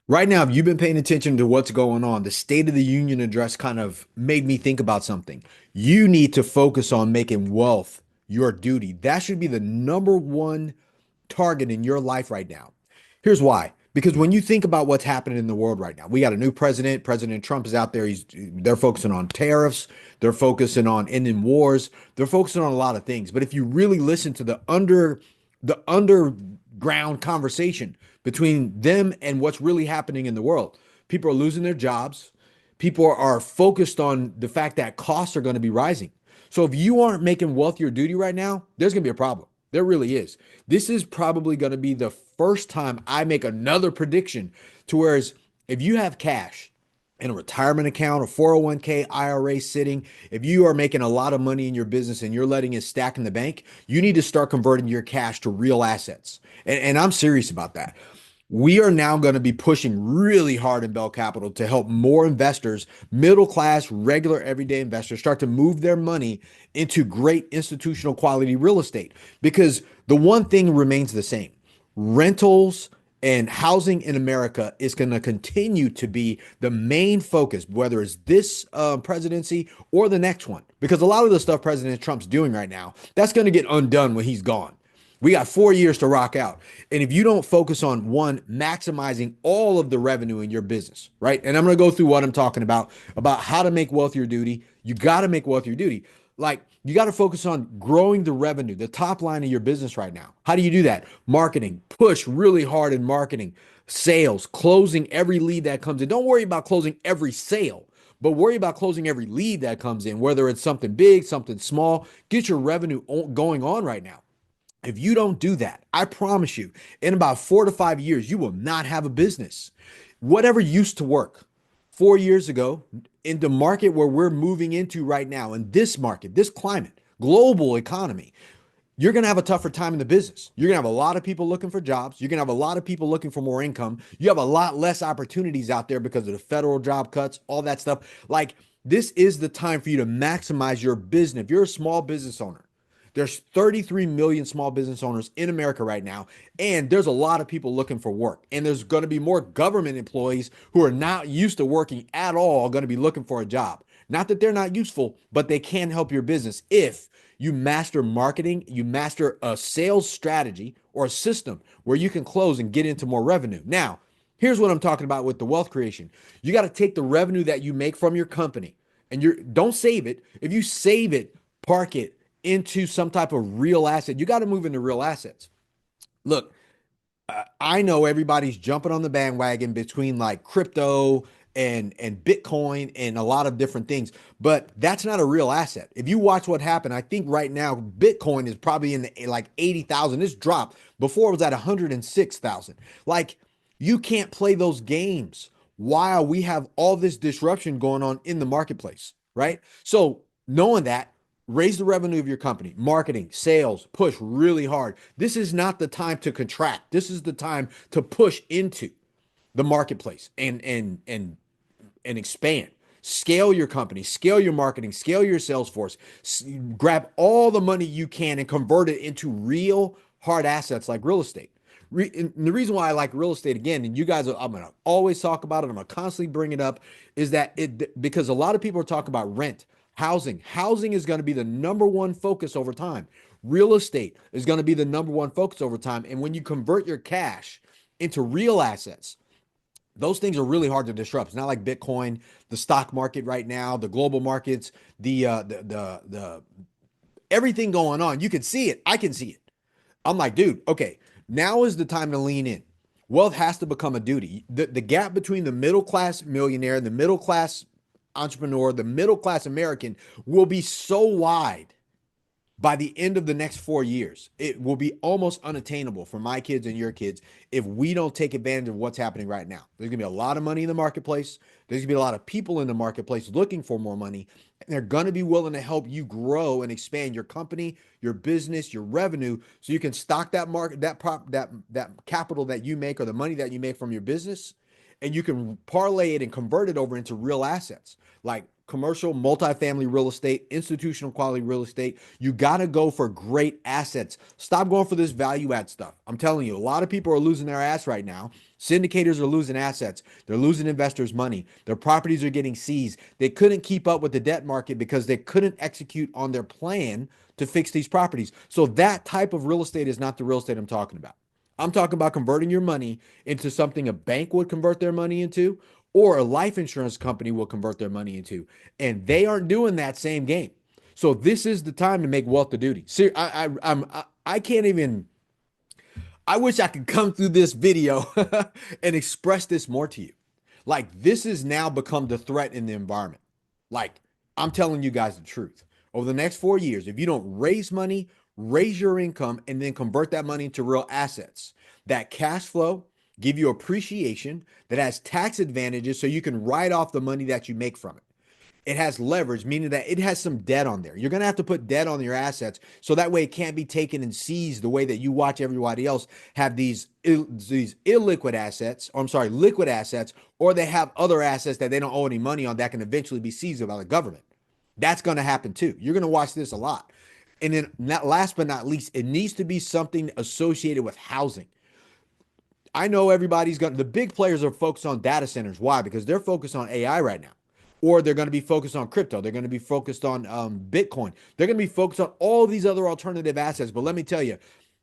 Right now, if you've been paying attention to what's going on, the State of the Union address kind of made me think about something. You need to focus on making wealth your duty. That should be the number one target in your life right now. Here's why. Because when you think about what's happening in the world right now, we got a new president. President Trump is out there. They're focusing on tariffs. They're focusing on ending wars. They're focusing on a lot of things. But if you really listen to the underground conversation between them and what's really happening in the world, people are losing their jobs. People are focused on the fact that costs are going to be rising. So if you aren't making wealth your duty right now, there's going to be a problem. There really is. This is probably going to be the first time I make another prediction to whereas if you have cash in a retirement account, a 401k, IRA sitting, if you are making a lot of money in your business and you're letting it stack in the bank, you need to start converting your cash to real assets. And I'm serious about that. We are now going to be pushing really hard in Bell Capital to help more investors, middle class, regular, everyday investors, start to move their money into great institutional quality real estate. Because the one thing remains the same: rentals and housing in America is going to continue to be the main focus, whether it's this presidency or the next one. Because a lot of the stuff President Trump's doing right now, that's going to get undone when he's gone. We got 4 years to rock out. And if you don't focus on one, maximizing all of the revenue in your business, right? And I'm going to go through what I'm talking about how to make wealth your duty. You got to make wealth your duty. Like you got to focus on growing the revenue, the top line of your business right now. How do you do that? Marketing, push really hard in marketing, sales, closing every lead that comes in. Don't worry about closing every sale, but worry about closing every lead that comes in, whether it's something big, something small. Get your revenue going on right now. If you don't do that, I promise you, in about 4 to 5 years, you will not have a business. Whatever used to work 4 years ago in the market where we're moving into right now, in this market, this climate, global economy, you're going to have a tougher time in the business. You're going to have a lot of people looking for jobs. You're going to have a lot of people looking for more income. You have a lot less opportunities out there because of the federal job cuts, all that stuff. Like, this is the time for you to maximize your business. If you're a small business owner, there's 33 million small business owners in America right now, and there's a lot of people looking for work. And there's going to be more government employees who are not used to working at all going to be looking for a job. Not that they're not useful, but they can help your business if you master marketing, you master a sales strategy or a system where you can close and get into more revenue. Now, here's what I'm talking about with the wealth creation. You got to take the revenue that you make from your company and you don't save it. If you save it, park it into some type of real asset. You got to move into real assets. Look, I know everybody's jumping on the bandwagon between like crypto and Bitcoin and a lot of different things, but that's not a real asset. If you watch what happened, I think right now Bitcoin is probably in the like 80,000. This dropped before it was at 106,000. Like you can't play those games while we have all this disruption going on in the marketplace, right? So knowing that, raise the revenue of your company, marketing, sales, push really hard. This is not the time to contract. This is the time to push into the marketplace and expand. Scale your company, scale your marketing, scale your sales force. Grab all the money you can and convert it into real hard assets like real estate. And the reason why I like real estate again, and you guys, I'm gonna always talk about it. I'm gonna constantly bring it up, is that it because a lot of people are talking about rent, housing. Housing is going to be the number one focus over time. Real estate is going to be the number one focus over time. And when you convert your cash into real assets, those things are really hard to disrupt. It's not like Bitcoin, the stock market right now, the global markets, the everything going on. You can see it. I can see it. I'm like, dude, okay, now is the time to lean in. Wealth has to become a duty. The gap between the middle class millionaire and the middle class entrepreneur, the middle class American will be so wide by the end of the next 4 years. It will be almost unattainable for my kids and your kids if we don't take advantage of what's happening right now. There's going to be a lot of money in the marketplace. There's going to be a lot of people in the marketplace looking for more money. And they're going to be willing to help you grow and expand your company, your business, your revenue, so you can stock that market, that capital that you make or the money that you make from your business, and you can parlay it and convert it over into real assets. Like commercial, multifamily real estate, institutional quality real estate. You got to go for great assets. Stop going for this value add stuff. I'm telling you, a lot of people are losing their ass right now. Syndicators are losing assets. They're losing investors' money. Their properties are getting seized. They couldn't keep up with the debt market because they couldn't execute on their plan to fix these properties. So that type of real estate is not the real estate I'm talking about. I'm talking about converting your money into something a bank would convert their money into, or a life insurance company will convert their money into. And they aren't doing that same game. So this is the time to make wealth a duty. See, I can't even. I wish I could come through this video and express this more to you. Like, this has now become the threat in the environment. Like, I'm telling you guys the truth. Over the next 4 years, if you don't raise money, raise your income, and then convert that money into real assets, that cash flow give you appreciation that has tax advantages so you can write off the money that you make from it. It has leverage, meaning that it has some debt on there. You're going to have to put debt on your assets so that way it can't be taken and seized the way that you watch everybody else have these illiquid assets, or I'm sorry, liquid assets, or they have other assets that they don't owe any money on that can eventually be seized by the government. That's going to happen too. You're going to watch this a lot. And then last but not least, it needs to be something associated with housing. I know everybody's going to, the big players are focused on data centers. Why? Because they're focused on AI right now. Or they're going to be focused on crypto. They're going to be focused on Bitcoin. They're going to be focused on all these other alternative assets. But let me tell you,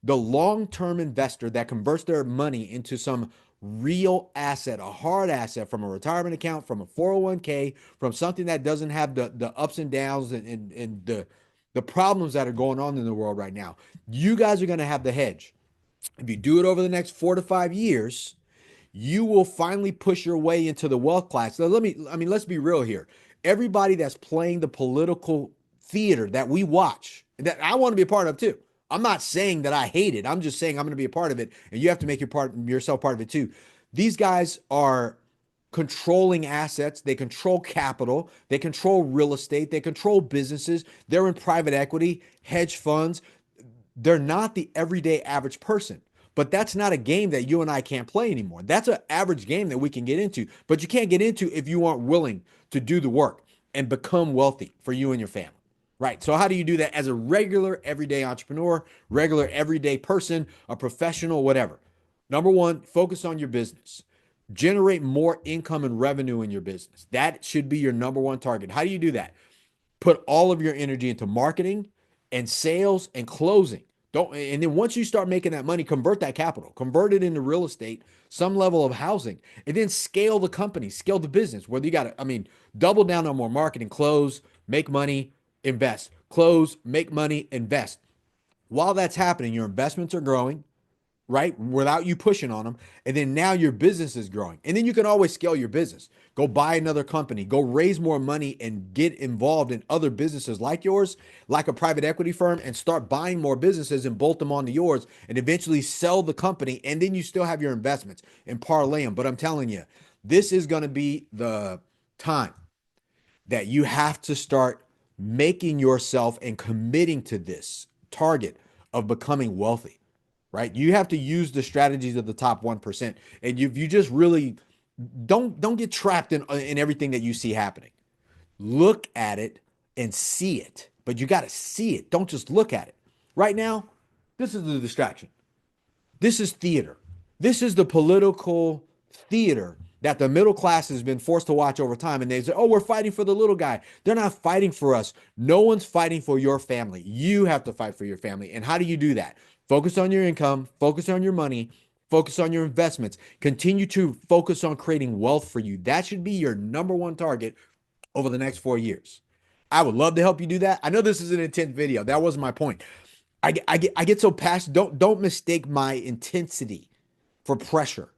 the long-term investor that converts their money into some real asset, a hard asset from a retirement account, from a 401k, from something that doesn't have the ups and downs and the problems that are going on in the world right now, you guys are going to have the hedge. If you do it over the next 4 to 5 years, you will finally push your way into the wealth class. So let's be real here. Everybody that's playing the political theater that we watch, that I want to be a part of too. I'm not saying that I hate it. I'm just saying I'm going to be a part of it, and you have to make yourself part of it too. These guys are controlling assets. They control capital. They control real estate. They control businesses. They're in private equity, hedge funds. They're not the everyday average person. But that's not a game that you and I can't play anymore. That's an average game that we can get into, but you can't get into if you aren't willing to do the work and become wealthy for you and your family. Right. So how do you do that as a regular everyday entrepreneur, regular everyday person, a professional, whatever? Number one, focus on your business. Generate more income and revenue in your business. That should be your number one target. How do you do that? Put all of your energy into marketing and sales and closing. And then once you start making that money, convert that capital, convert it into real estate, some level of housing, and then scale the company, scale the business. Whether you got to, double down on more marketing, close, make money, invest, close, make money, invest. While that's happening, your investments are growing, right? Without you pushing on them. And then now your business is growing. And then you can always scale your business. Go buy another company, go raise more money and get involved in other businesses like yours, like a private equity firm, and start buying more businesses and bolt them onto yours and eventually sell the company. And then you still have your investments and parlay them. But I'm telling you, this is going to be the time that you have to start making yourself and committing to this target of becoming wealthy. Right? You have to use the strategies of the top 1%. And you just really don't get trapped in everything that you see happening. Look at it and see it. But you got to see it. Don't just look at it. Right now, this is the distraction. This is theater. This is the political theater that the middle class has been forced to watch over time. And they say, oh, we're fighting for the little guy. They're not fighting for us. No one's fighting for your family. You have to fight for your family. And how do you do that? Focus on your income, focus on your money, focus on your investments, continue to focus on creating wealth for you. That should be your number one target over the next 4 years. I would love to help you do that. I know this is an intense video. That wasn't my point. I get so passionate. Don't mistake my intensity for pressure.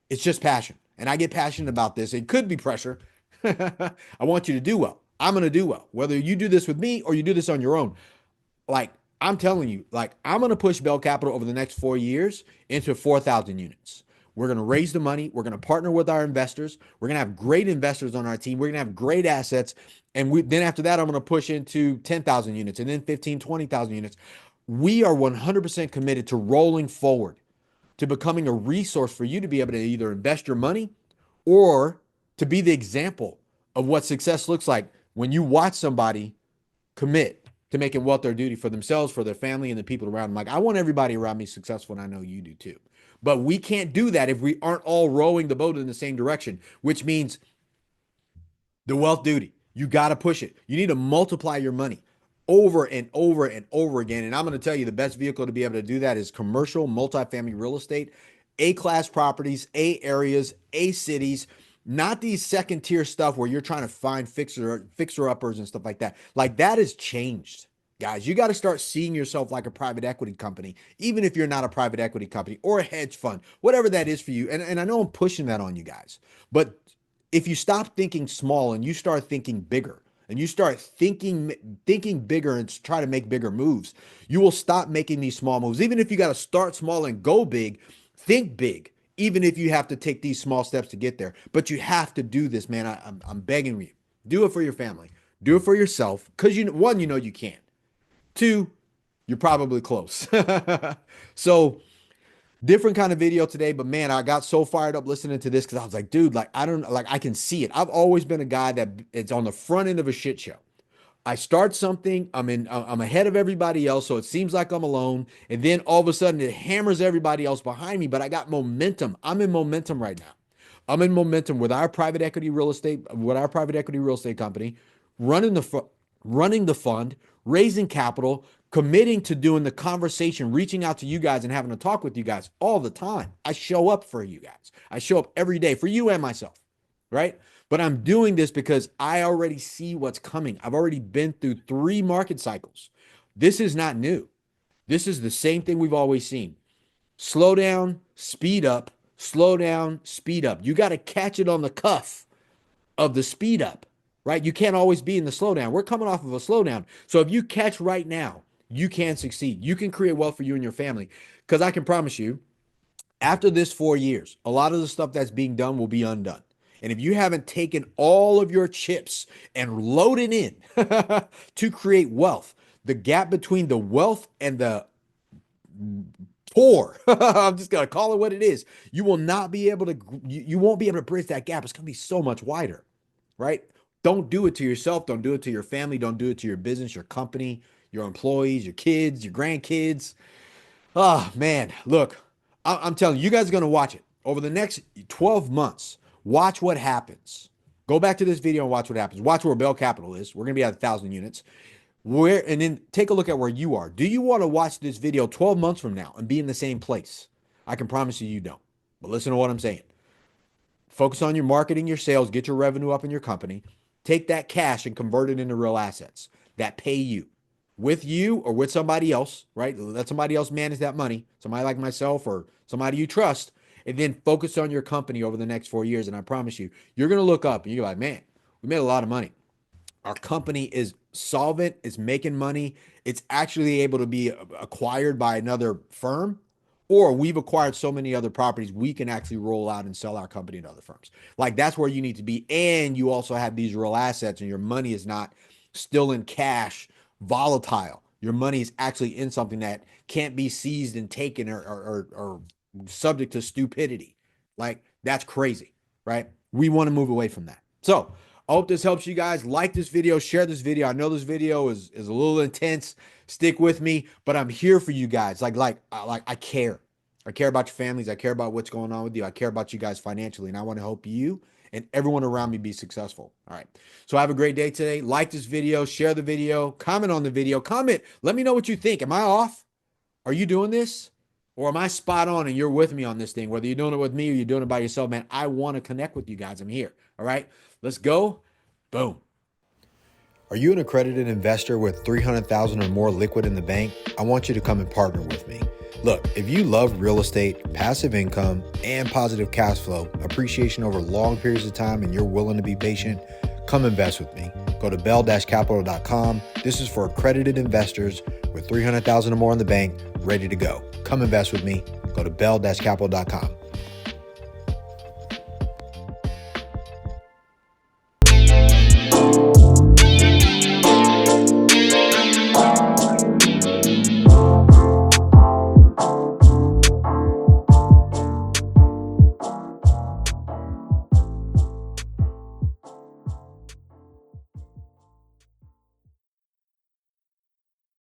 It's just passion. And I get passionate about this. It could be pressure. I want you to do well. I'm going to do well. Whether you do this with me or you do this on your own. Like, I'm telling you, I'm going to push Bell Capital over the next 4 years into 4,000 units. We're going to raise the money. We're going to partner with our investors. We're going to have great investors on our team. We're going to have great assets. And then after that, I'm going to push into 10,000 units and then 15, 20,000 units. We are 100% committed to rolling forward, to becoming a resource for you to be able to either invest your money or to be the example of what success looks like when you watch somebody commit to making wealth their duty for themselves, for their family, and the people around them. Like, I want everybody around me successful, and I know you do too. But we can't do that if we aren't all rowing the boat in the same direction, which means the wealth duty. You got to push it. You need to multiply your money over and over and over again. And I'm going to tell you the best vehicle to be able to do that is commercial multifamily real estate, A-class properties, A areas, A cities, not these second tier stuff where you're trying to find fixer uppers and stuff like that. Like, that has changed. Guys, you got to start seeing yourself like a private equity company, even if you're not a private equity company or a hedge fund, whatever that is for you. And I know I'm pushing that on you guys, but if you stop thinking small and you start thinking bigger, and you start thinking bigger and try to make bigger moves, you will stop making these small moves. Even if you got to start small and go big, think big, even if you have to take these small steps to get there. But you have to do this, man. I'm begging you. Do it for your family. Do it for yourself, because one, you know you can. Two, you're probably close. So different kind of video today, but man, I got so fired up listening to this because I was like, dude, like, I can see it. I've always been a guy that it's on the front end of a shit show. I start something, I'm ahead of everybody else, so it seems like I'm alone, and then all of a sudden it hammers everybody else behind me, but I got momentum. I'm in momentum right now. I'm in momentum with our private equity real estate company, running the fund, raising capital, committing to doing the conversation, reaching out to you guys and having a talk with you guys all the time. I show up for you guys. I show up every day for you and myself, right? But I'm doing this because I already see what's coming. I've already been through 3 market cycles. This is not new. This is the same thing we've always seen. Slow down, speed up, slow down, speed up. You got to catch it on the cuff of the speed up, right? You can't always be in the slowdown. We're coming off of a slowdown. So if you catch right now, you can succeed. You can create wealth for you and your family. Because I can promise you, after this 4 years, a lot of the stuff that's being done will be undone. And if you haven't taken all of your chips and loaded in to create wealth, the gap between the wealth and the poor, I'm just going to call it what it is, you will not be able to, you won't be able to bridge that gap. It's going to be so much wider, right? Don't do it to yourself. Don't do it to your family. Don't do it to your business, your company, your employees, your kids, your grandkids. Oh, man, look, I'm telling you, you guys are going to watch it over the next 12 months. Watch what happens. Go back to this video and watch what happens. Watch where Bell Capital is. We're going to be at 1,000 units. And then take a look at where you are. Do you want to watch this video 12 months from now and be in the same place? I can promise you don't. But listen to what I'm saying. Focus on your marketing, your sales, get your revenue up in your company. Take that cash and convert it into real assets that pay you. With you or with somebody else, right? Let somebody else manage that money, somebody like myself or somebody you trust, and then focus on your company over the next 4 years. And I promise you, you're going to look up and you're like, man, we made a lot of money. Our company is solvent, it's making money, it's actually able to be acquired by another firm, or we've acquired so many other properties, we can actually roll out and sell our company to other firms. Like, that's where you need to be. And you also have these real assets and your money is not still in cash, volatile. Your money is actually in something that can't be seized and taken or subject to stupidity. Like, that's crazy, right? We want to move away from that. So I hope this helps you guys. Like this video, share this video. I know this video is a little intense. Stick with me, but I'm here for you guys. I care. I care about your families. I care about what's going on with you. I care about you guys financially, and I want to help you and everyone around me be successful. All right. So have a great day today. Like this video, share the video, comment on the video, comment. Let me know what you think. Am I off? Are you doing this? Or am I spot on and you're with me on this thing? Whether you're doing it with me or you're doing it by yourself, man, I want to connect with you guys. I'm here. All right. Let's go. Boom. Are you an accredited investor with $300,000 or more liquid in the bank? I want you to come and partner with me. Look, if you love real estate, passive income, and positive cash flow, appreciation over long periods of time, and you're willing to be patient, come invest with me. Go to bell-capital.com. This is for accredited investors with $300,000 or more in the bank, ready to go. Come invest with me. Go to bell-capital.com.